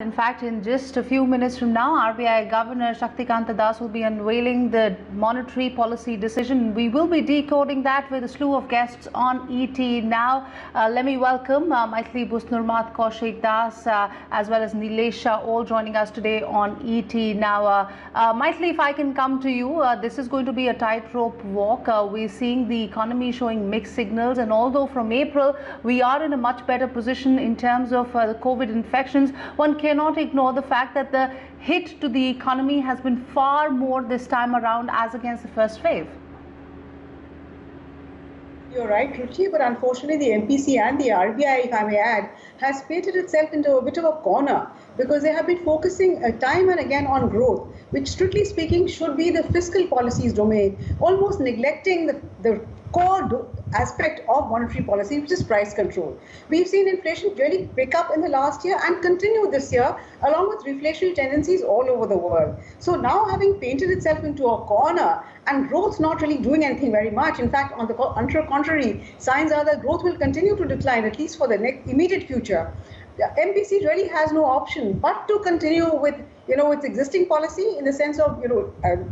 In fact, in just a few minutes from now, RBI Governor Shaktikanta Das will be unveiling the monetary policy decision. We will be decoding that with a slew of guests on ET now. Let me welcome Maithili Busnurmat, Kaushik Das, as well as Nilesha, all joining us today on ET now. Maithili, if I can come to you, this is going to be a tightrope walk. We're seeing the economy showing mixed signals, and although from April we are in a much better position in terms of the COVID infections, one cannot ignore the fact that the hit to the economy has been far more this time around as against the first wave. You're right, Ruchi, but unfortunately the MPC and the RBI, if I may add, has painted itself into a bit of a corner because they have been focusing time and again on growth, which strictly speaking should be the fiscal policies domain, almost neglecting the core aspect of monetary policy, which is price control. We've seen inflation really pick up in the last year and continue this year, along with reflationary tendencies all over the world. So now, having painted itself into a corner and growth not really doing anything very much, in fact, on the contrary, signs are that growth will continue to decline, at least for the next immediate future. The MPC really has no option but to continue with its existing policy in the sense of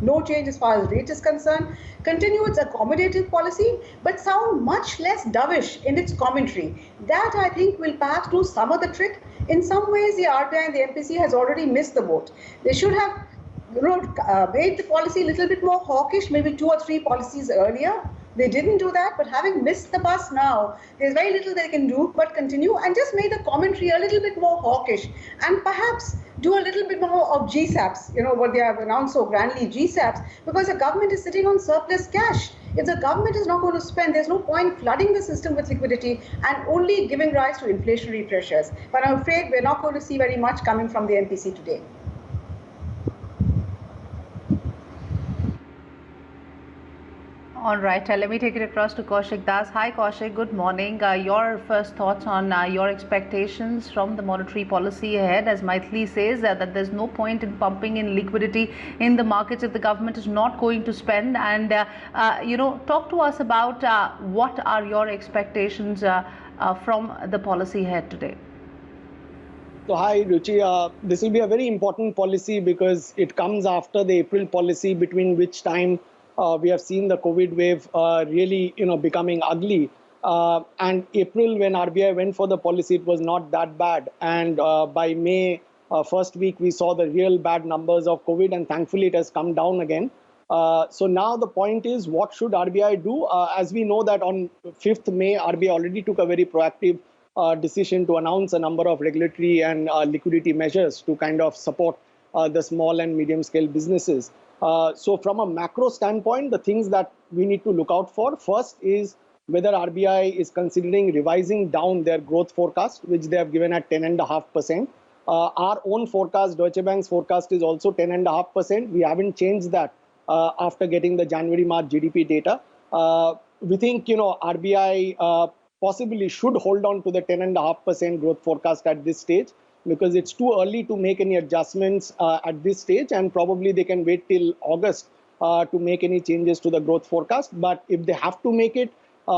no change as far as rate is concerned, continue its accommodative policy, but sound much less dovish in its commentary. That, I think, will perhaps do some of the trick. In some ways, the RBI and the MPC has already missed the boat. They should have made the policy a little bit more hawkish, maybe 2 or 3 policies earlier. They didn't do that, but having missed the bus now, there's very little they can do but continue and just make the commentary a little bit more hawkish and perhaps do a little bit more of GSAPs, what they have announced so grandly, GSAPs, because the government is sitting on surplus cash. If the government is not going to spend, there's no point flooding the system with liquidity and only giving rise to inflationary pressures. But I'm afraid we're not going to see very much coming from the MPC today. All right, let me take it across to Kaushik Das. Hi Kaushik, good morning. Your first thoughts on your expectations from the monetary policy ahead, as Maithili says that there's no point in pumping in liquidity in the markets if the government is not going to spend. And, talk to us about what are your expectations from the policy ahead today. So hi Ruchi, this will be a very important policy because it comes after the April policy, between which time we have seen the COVID wave really, becoming ugly. And April, when RBI went for the policy, it was not that bad. And by May, first week, we saw the real bad numbers of COVID, and thankfully it has come down again. So now the point is, what should RBI do? As we know that on 5th May, RBI already took a very proactive decision to announce a number of regulatory and liquidity measures to kind of support the small and medium scale businesses. So from a macro standpoint, the things that we need to look out for first is whether RBI is considering revising down their growth forecast, which they have given at 10.5%. Our own forecast, Deutsche Bank's forecast, is also 10.5%. We haven't changed that after getting the January-March GDP data. We think, RBI possibly should hold on to the 10.5% growth forecast at this stage, because it's too early to make any adjustments at this stage, and probably they can wait till August to make any changes to the growth forecast. But if they have to make it,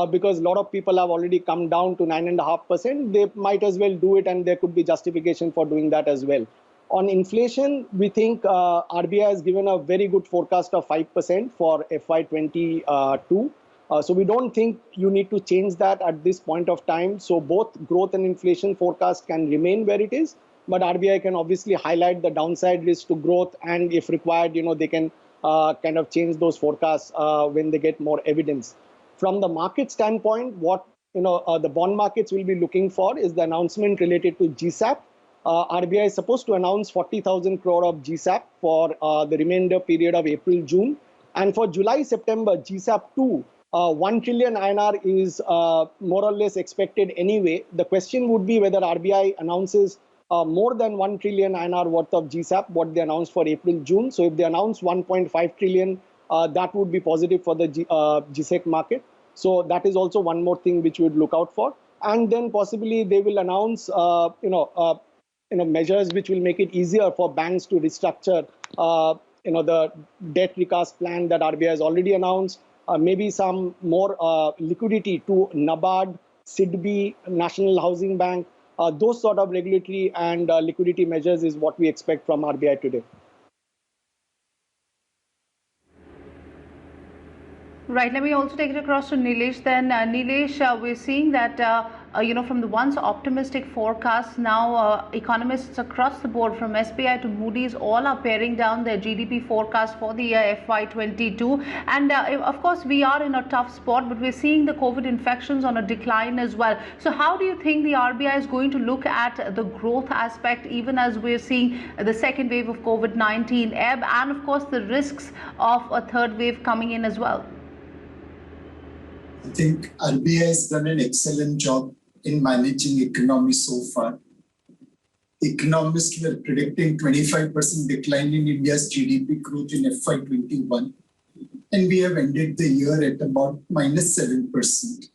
because a lot of people have already come down to 9.5%, they might as well do it, and there could be justification for doing that as well. On inflation, we think RBI has given a very good forecast of 5% for FY22. So we don't think you need to change that at this point of time. So both growth and inflation forecast can remain where it is, but RBI can obviously highlight the downside risk to growth, and if required, they can kind of change those forecasts when they get more evidence. From the market standpoint, what the bond markets will be looking for is the announcement related to GSAP. RBI is supposed to announce 40,000 crore of GSAP for the remainder period of April-June, and for July-September, GSAP 2. 1 trillion INR is more or less expected anyway. The question would be whether RBI announces more than 1 trillion INR worth of GSAP, what they announced for April-June. So if they announce 1.5 trillion, that would be positive for the GSEC market. So that is also one more thing which we would look out for. And then possibly they will announce, measures which will make it easier for banks to restructure, the debt recast plan that RBI has already announced. Maybe some more liquidity to NABARD, SIDBI, National Housing Bank, Those sort of regulatory and liquidity measures is what we expect from RBI today. Right. Let me also take it across to Nilesh. Then, Nilesh, we're seeing that from the once optimistic forecasts, now economists across the board, from SBI to Moody's, all are paring down their GDP forecast for the year FY22. And of course, we are in a tough spot, but we're seeing the COVID infections on a decline as well. So, how do you think the RBI is going to look at the growth aspect, even as we're seeing the second wave of COVID-19 ebb, and of course the risks of a third wave coming in as well? I think RBI has done an excellent job in managing economy so far. Economists were predicting 25% decline in India's GDP growth in FY21, and we have ended the year at about -7%.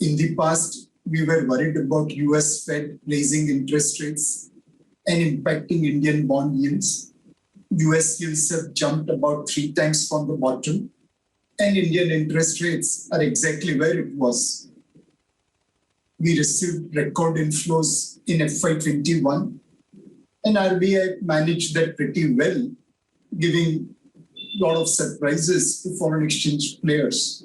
In the past, we were worried about US Fed raising interest rates and impacting Indian bond yields. US yields have jumped about 3 times from the bottom, and Indian interest rates are exactly where it was. We received record inflows in FY21, and RBI managed that pretty well, giving a lot of surprises to foreign exchange players.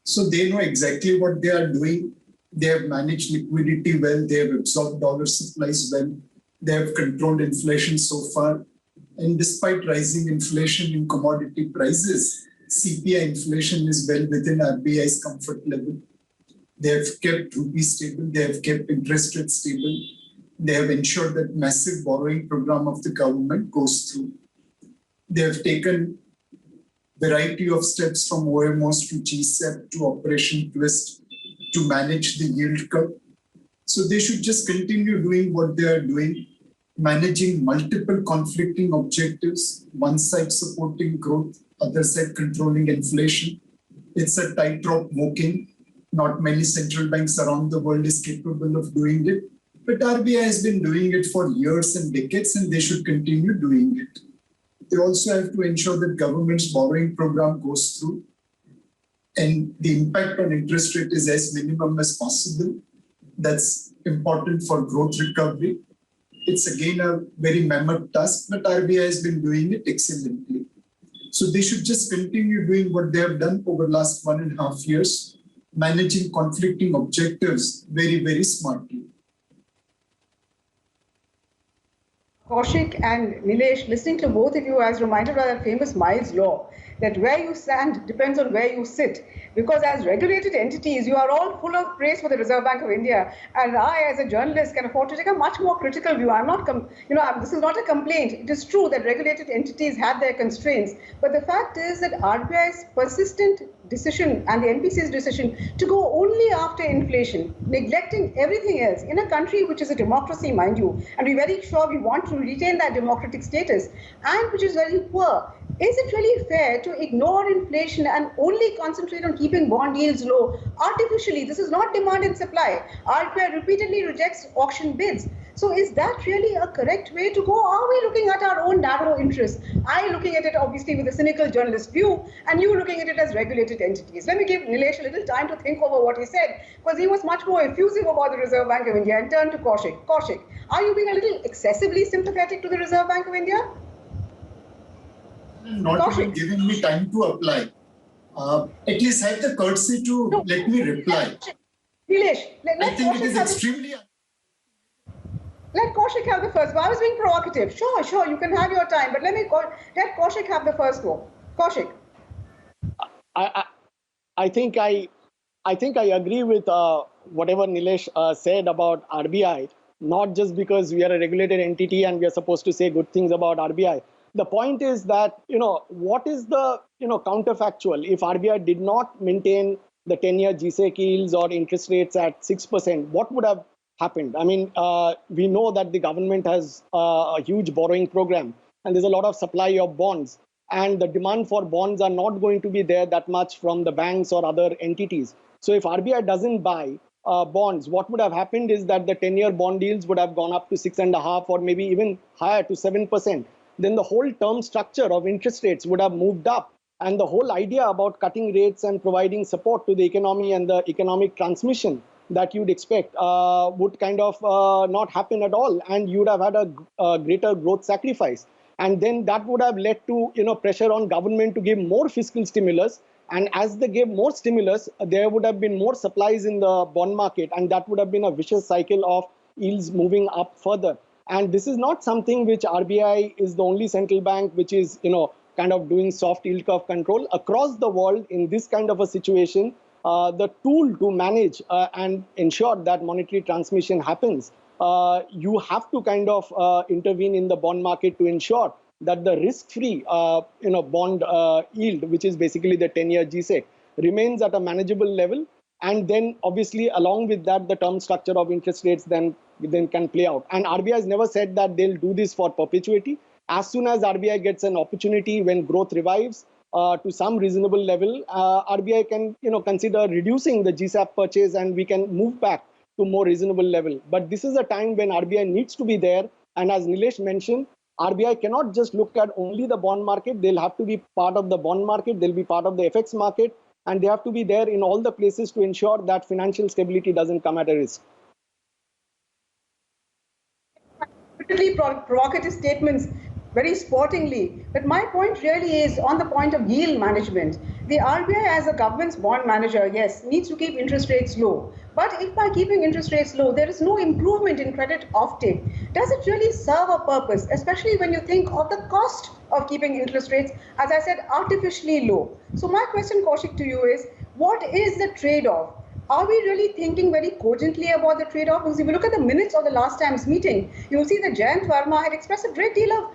So they know exactly what they are doing. They have managed liquidity well. They have absorbed dollar supplies well. They have controlled inflation so far. And despite rising inflation in commodity prices, CPI inflation is well within RBI's comfort level. They have kept rupee stable. They have kept interest rates stable. They have ensured that massive borrowing program of the government goes through. They have taken variety of steps from OMOs to GSEP to Operation Twist to manage the yield curve. So they should just continue doing what they are doing, managing multiple conflicting objectives, one side supporting growth, other side controlling inflation. It's a tightrope walking. Not many central banks around the world is capable of doing it. But RBI has been doing it for years and decades, and they should continue doing it. They also have to ensure that government's borrowing program goes through, and the impact on interest rate is as minimum as possible. That's important for growth recovery. It's again a very mammoth task, but RBI has been doing it excellently. So they should just continue doing what they have done over the last 1.5 years, managing conflicting objectives very, very smartly. Kaushik and Nilesh, listening to both of you, I was reminded of that famous Miles' law, that where you stand depends on where you sit. Because as regulated entities, you are all full of praise for the Reserve Bank of India. And I, as a journalist, can afford to take a much more critical view. I'm not, this is not a complaint. It is true that regulated entities have their constraints. But the fact is that RBI's persistent decision and the MPC's decision to go only after inflation, neglecting everything else in a country which is a democracy, mind you, and we're very sure we want to retain that democratic status, and which is very poor. Is it really fair to ignore inflation and only concentrate on keeping bond yields low artificially? This is not demand and supply. RBI repeatedly rejects auction bids. So is that really a correct way to go? Are we looking at our own narrow interests? I looking at it obviously with a cynical journalist view, and you looking at it as regulated entities. Let me give Nilesh a little time to think over what he said, because he was much more effusive about the Reserve Bank of India, and turn to Kaushik. Kaushik, are you being a little excessively sympathetic to the Reserve Bank of India? Not even giving me time to apply. At least have the courtesy to let me reply. Nilesh, I think it is extremely... Let Kaushik have the first go. I was being provocative. Sure, you can have your time, but let Kaushik have the first go. Kaushik. I think I agree with whatever Nilesh said about RBI, not just because we are a regulated entity and we are supposed to say good things about RBI. The point is that, what is the, counterfactual? If RBI did not maintain the 10-year GSEC yields or interest rates at 6%, what would have happened? I mean, we know that the government has a huge borrowing program, and there's a lot of supply of bonds, and the demand for bonds are not going to be there that much from the banks or other entities. So if RBI doesn't buy bonds, what would have happened is that the 10-year bond yields would have gone up to 6.5% or maybe even higher to 7%. Then the whole term structure of interest rates would have moved up. And the whole idea about cutting rates and providing support to the economy and the economic transmission that you'd expect would kind of not happen at all, and you'd have had a greater growth sacrifice. And then that would have led to pressure on government to give more fiscal stimulus. And as they gave more stimulus, there would have been more supplies in the bond market, and that would have been a vicious cycle of yields moving up further. And this is not something which RBI is the only central bank which is kind of doing soft yield curve control. Across the world, in this kind of a situation, the tool to manage and ensure that monetary transmission happens, you have to kind of intervene in the bond market to ensure that the risk-free bond yield, which is basically the 10-year G-Sec, remains at a manageable level. And then obviously along with that, the term structure of interest rates then can play out. And RBI has never said that they'll do this for perpetuity. As soon as RBI gets an opportunity when growth revives to some reasonable level, RBI can consider reducing the GSAP purchase, and we can move back to more reasonable level. But this is a time when RBI needs to be there. And as Nilesh mentioned, RBI cannot just look at only the bond market. They'll have to be part of the bond market. They'll be part of the FX market. And they have to be there in all the places to ensure that financial stability doesn't come at a risk. Particularly provocative statements, very sportingly. But my point really is on the point of yield management. The RBI as a government's bond manager, yes, needs to keep interest rates low. But if by keeping interest rates low, there is no improvement in credit offtake, does it really serve a purpose, especially when you think of the cost of keeping interest rates, as I said, artificially low? So my question, Kaushik, to you is, what is the trade-off? Are we really thinking very cogently about the trade-off? Because if you look at the minutes of the last time's meeting, you'll see that Jayant Verma had expressed a great deal of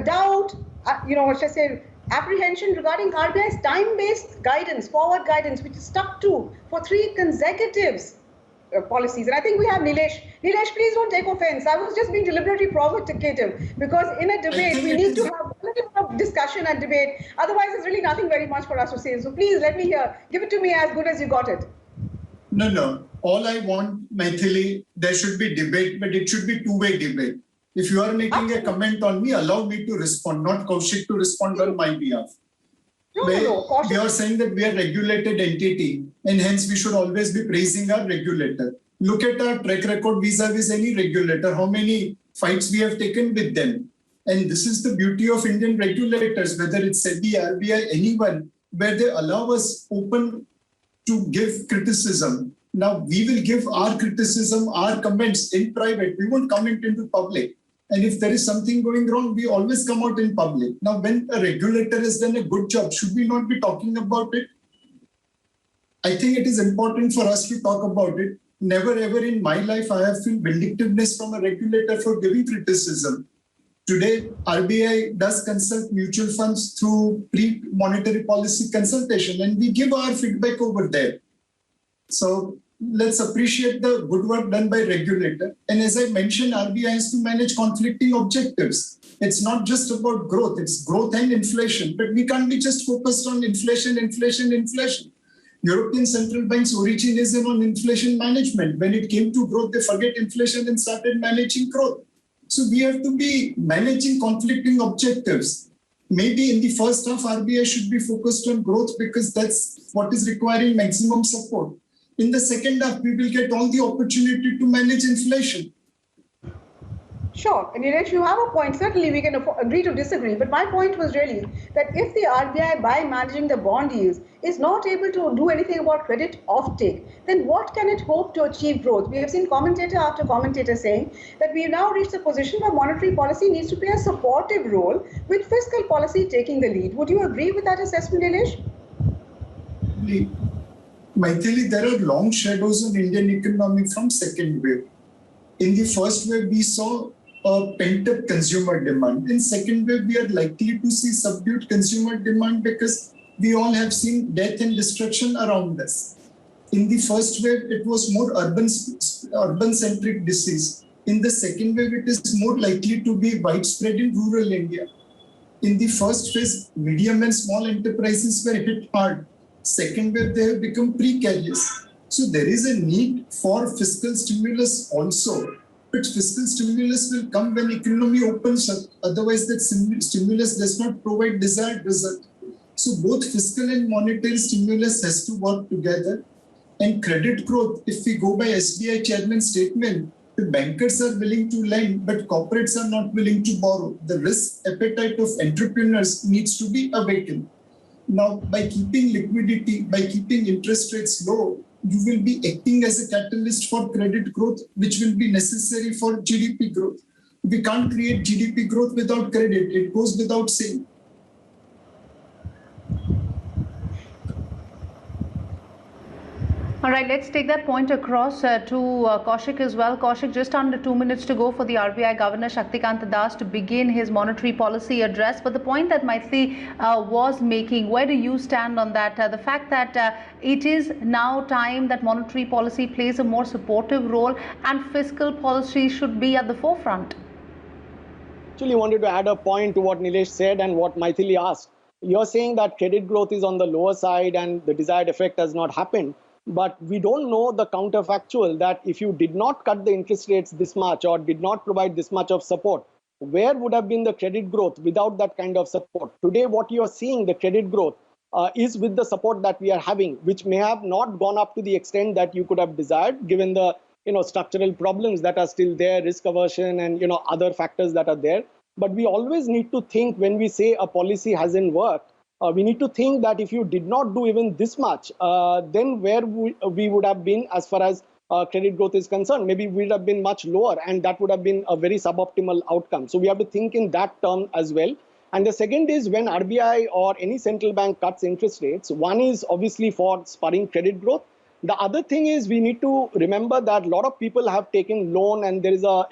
doubt, apprehension regarding RBI's time-based guidance, forward guidance, which is stuck to for 3 consecutive policies. And I think we have Nilesh. Nilesh, please don't take offense. I was just being deliberately provocative, because in a debate, we need to have a little bit of discussion and debate. Otherwise, there's really nothing very much for us to say. So please let me hear. Give it to me as good as you got it. No. All I want, Maithili, there should be debate, but it should be two-way debate. If you are making a comment on me, allow me to respond, not Kaushik to respond on my behalf. No. We are saying that we are a regulated entity, and hence we should always be praising our regulator. Look at our track record vis-a-vis any regulator, how many fights we have taken with them. And this is the beauty of Indian regulators, whether it's SEBI, RBI, anyone, where they allow us open to give criticism. Now, we will give our criticism, our comments in private. We won't comment into public. And if there is something going wrong, we always come out in public. Now, when a regulator has done a good job, should we not be talking about it? I think it is important for us to talk about it. Never ever in my life I have felt vindictiveness from a regulator for giving criticism. Today, RBI does consult mutual funds through pre-monetary policy consultation, and we give our feedback over there. So let's appreciate the good work done by regulator. And as I mentioned, RBI has to manage conflicting objectives. It's not just about growth, it's growth and inflation. But we can't be just focused on inflation. European Central Bank's origin is on inflation management. When it came to growth, they forget inflation and started managing growth. So we have to be managing conflicting objectives. Maybe in the first half, RBI should be focused on growth because that's what is requiring maximum support. In the second half, we will get all the opportunity to manage inflation. Sure, and Nilesh, you have a point. Certainly, we can agree to disagree. But my point was really that if the RBI, by managing the bond yields, is not able to do anything about credit offtake, then what can it hope to achieve growth? We have seen commentator after commentator saying that we have now reached a position where monetary policy needs to play a supportive role, with fiscal policy taking the lead. Would you agree with that assessment, Nilesh? Maithili, there are long shadows on Indian economy from second wave. In the first wave, we saw a pent-up consumer demand. In second wave, we are likely to see subdued consumer demand because we all have seen death and destruction around us. In the first wave, it was more urban-centric disease. In the second wave, it is more likely to be widespread in rural India. In the first phase, medium and small enterprises were hit hard. Second wave, they have become precarious. So there is a need for fiscal stimulus also. But fiscal stimulus will come when economy opens up. Otherwise, that stimulus does not provide desired result. So both fiscal and monetary stimulus has to work together. And credit growth, if we go by SBI chairman's statement, the bankers are willing to lend, but corporates are not willing to borrow. The risk appetite of entrepreneurs needs to be awakened. Now, by keeping liquidity, by keeping interest rates low, you will be acting as a catalyst for credit growth, which will be necessary for GDP growth. We can't create GDP growth without credit. It goes without saying. All right, let's take that point across to Kaushik as well. Kaushik, just under 2 minutes to go for the RBI Governor Shaktikanta Das to begin his monetary policy address. But the point that Maitli was making, where do you stand on that? The fact that it is now time that monetary policy plays a more supportive role and fiscal policy should be at the forefront. Actually wanted to add a point to what Nilesh said and what Maithili asked. You're saying that credit growth is on the lower side and the desired effect has not happened. But we don't know the counterfactual that if you did not cut the interest rates this much or did not provide this much of support, where would have been the credit growth without that kind of support? Today, what you are seeing, the credit growth, is with the support that we are having, which may have not gone up to the extent that you could have desired, given the structural problems that are still there, risk aversion and other factors that are there. But we always need to think when we say a policy hasn't worked, we need to think that if you did not do even this much, then where we would have been as far as credit growth is concerned. Maybe we would have been much lower, and that would have been a very suboptimal outcome. So we have to think in that term as well. And the second is when RBI or any central bank cuts interest rates, one is obviously for spurring credit growth. The other thing is we need to remember that a lot of people have taken loan and there is a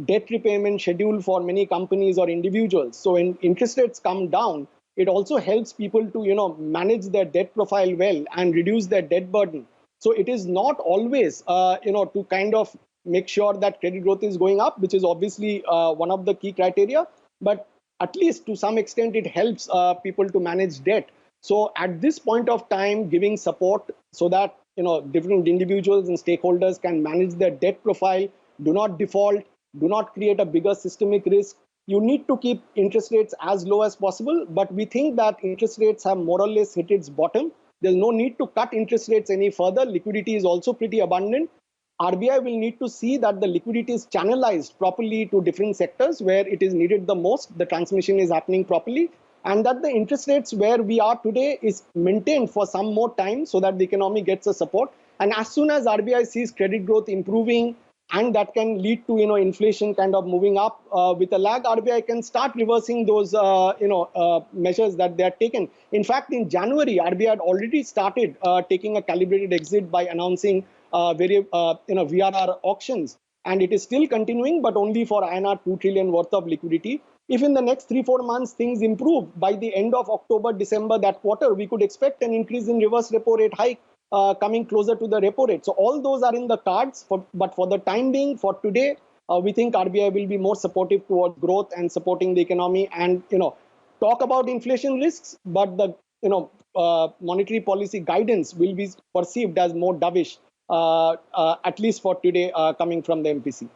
debt repayment schedule for many companies or individuals. So when interest rates come down, it also helps people to manage their debt profile well and reduce their debt burden. So it is not always to kind of make sure that credit growth is going up, which is obviously one of the key criteria, but at least to some extent it helps people to manage debt. So at this point of time, giving support so that different individuals and stakeholders can manage their debt profile, do not default, do not create a bigger systemic risk. You need to keep interest rates as low as possible, but we think that interest rates have more or less hit its bottom. There's no need to cut interest rates any further. Liquidity is also pretty abundant. RBI will need to see that the liquidity is channelized properly to different sectors where it is needed the most, the transmission is happening properly, and that the interest rates where we are today is maintained for some more time so that the economy gets a support. And as soon as RBI sees credit growth improving, and that can lead to inflation kind of moving up with a lag, RBI can start reversing those measures that they are taken. In fact, in January, RBI had already started taking a calibrated exit by announcing VRR auctions, and it is still continuing, but only for INR 2 trillion worth of liquidity. If in the next 3-4 months things improve, by the end of October, December, that quarter, we could expect an increase in reverse repo rate hike coming closer to the repo rate. So all those are in the cards, but for the time being, for today, we think RBI will be more supportive towards growth and supporting the economy and, talk about inflation risks, but the, monetary policy guidance will be perceived as more dovish, at least for today, coming from the MPC.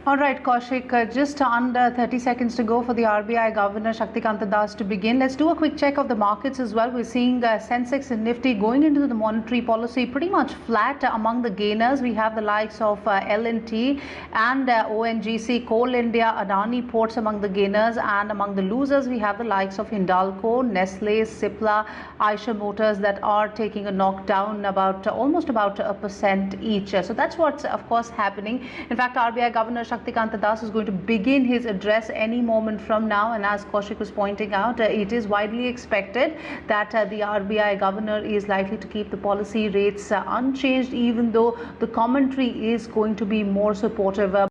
All right, Kaushik, just under 30 seconds to go for the RBI Governor Shaktikanta Das to begin. Let's do a quick check of the markets as well. We're seeing Sensex and Nifty going into the monetary policy pretty much flat. Among the gainers, we have the likes of L&T and ONGC, Coal India, Adani Ports among the gainers, and among the losers, we have the likes of Hindalco, Nestle, Cipla, Eicher Motors that are taking a knockdown almost about 1% each. So that's what's of course happening. In fact, RBI Governor Shaktikanta Das is going to begin his address any moment from now, and as Kaushik was pointing out, it is widely expected that the RBI governor is likely to keep the policy rates unchanged, even though the commentary is going to be more supportive.